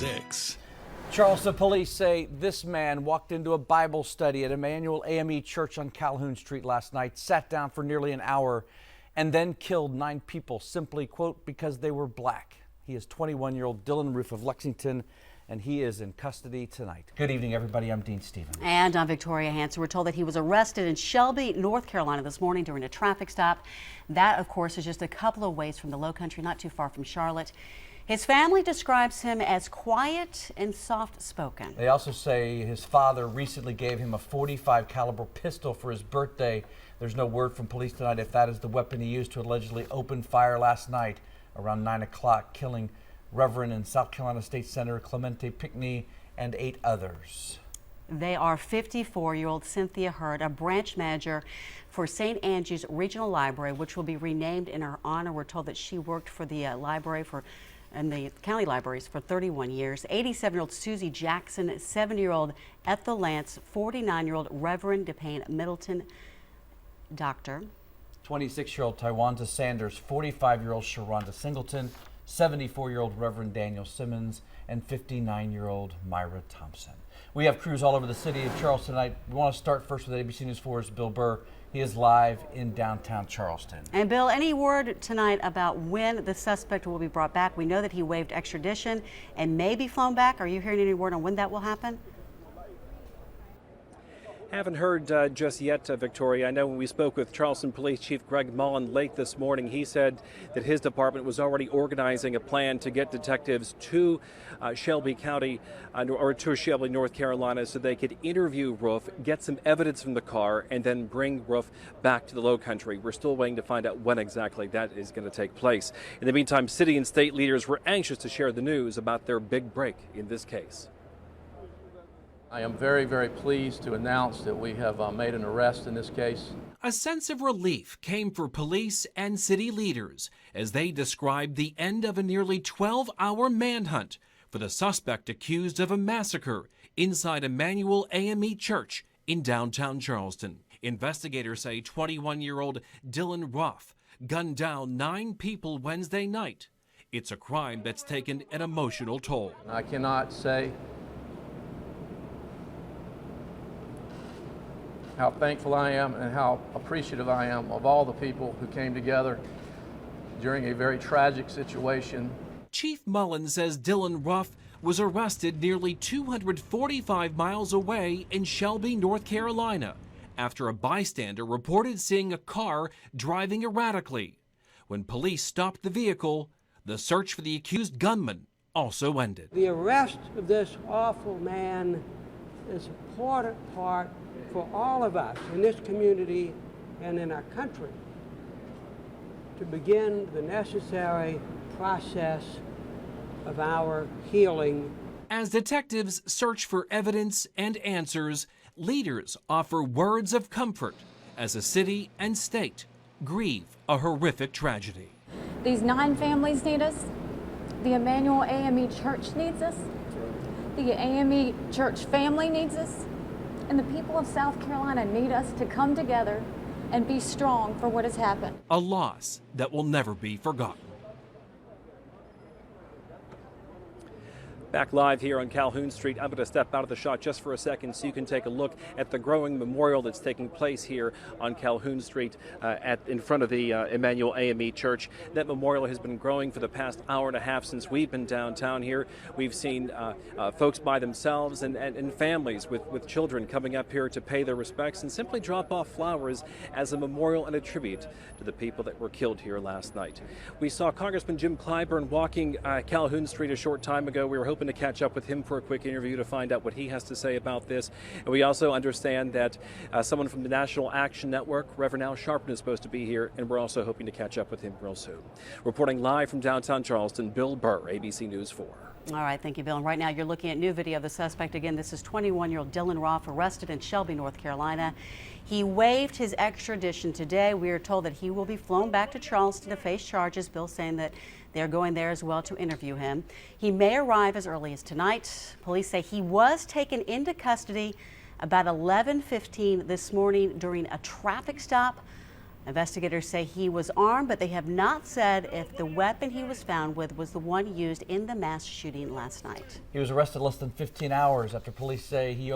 6. Charleston police say this man walked into a Bible study at Emmanuel AME Church on Calhoun Street last night, sat down for nearly an hour, and then killed 9 people simply, quote, because they were black. He is 21-year-old Dylan Roof of Lexington, and he is in custody tonight. Good evening, everybody. I'm Dean Stevens. And I'm Victoria Hansen. We're told that he was arrested in Shelby, North Carolina this morning during a traffic stop. That, of course, is just a couple of ways from the Low Country, not too far from Charlotte. His family describes him as quiet and soft-spoken. They also say his father recently gave him a .45 caliber pistol for his birthday. There's no word from police tonight if that is the weapon he used to allegedly open fire last night around 9 o'clock, killing Reverend and South Carolina State Senator Clementa Pinckney and 8 others. They are 54-year-old Cynthia Hurd, a branch manager for St. Angie's Regional Library, which will be renamed in her honor. We're told that she worked for the library and the county libraries for 31 years. 87-year-old Susie Jackson, 70-year-old Ethel Lance, 49-year-old Reverend DePayne, Middleton-Doctor. 26-year-old Tywanza Sanders, 45-year-old Sharonda Singleton, 74-year-old Reverend Daniel Simmons, and 59-year-old Myra Thompson. We have crews all over the city of Charleston tonight. We want to start first with ABC News 4's Bill Burr. He is live in downtown Charleston. And Bill, any word tonight about when the suspect will be brought back? We know that he waived extradition and may be flown back. Are you hearing any word on when that will happen? Haven't heard just yet, Victoria. I know when we spoke with Charleston Police Chief Greg Mullen late this morning, he said that his department was already organizing a plan to get detectives to Shelby County or to Shelby, North Carolina, so they could interview Roof, get some evidence from the car, and then bring Roof back to the Low Country. We're still waiting to find out when exactly that is going to take place. In the meantime, city and state leaders were anxious to share the news about their big break in this case. I am very, very pleased to announce that we have made an arrest in this case. A sense of relief came for police and city leaders as they described the end of a nearly 12-hour manhunt for the suspect accused of a massacre inside Emmanuel AME Church in downtown Charleston. Investigators say 21-year-old Dylan Roof gunned down 9 people Wednesday night. It's a crime that's taken an emotional toll. I cannot say how thankful I am and how appreciative I am of all the people who came together during a very tragic situation. Chief Mullen says Dylan Roof was arrested nearly 245 miles away in Shelby, North Carolina, after a bystander reported seeing a car driving erratically. When police stopped the vehicle, the search for the accused gunman also ended. The arrest of this awful man is an important part for all of us in this community and in our country to begin the necessary process of our healing. As detectives search for evidence and answers, leaders offer words of comfort as a city and state grieve a horrific tragedy. These 9 families need us. The Emmanuel AME Church needs us. The AME Church family needs us. And the people of South Carolina need us to come together and be strong for what has happened. A loss that will never be forgotten. Back live here on Calhoun Street. I'm going to step out of the shot just for a second so you can take a look at the growing memorial that's taking place here on Calhoun Street in front of the Emmanuel AME Church. That memorial has been growing for the past hour and a half since we've been downtown here. We've seen folks by themselves and families with children coming up here to pay their respects and simply drop off flowers as a memorial and a tribute to the people that were killed here last night. We saw Congressman Jim Clyburn walking Calhoun Street a short time ago. We were hoping to catch up with him for a quick interview to find out what he has to say about this. And we also understand that someone from the National Action Network, Reverend Al Sharpton, is supposed to be here, and we're also hoping to catch up with him real soon. Reporting live from downtown Charleston, Bill Burr, ABC News 4. All right, thank you, Bill. And right now you're looking at new video of the suspect. Again, this is 21-year-old Dylan Roof, arrested in Shelby, North Carolina. He waived his extradition today. We are told that he will be flown back to Charleston to face charges. Bill saying that they're going there as well to interview him. He may arrive as early as tonight. Police say he was taken into custody about 11:15 this morning during a traffic stop Investigators say he was armed, but they have not said if the weapon he was found with was the one used in the mass shooting last night. He was arrested less than 15 hours after police say he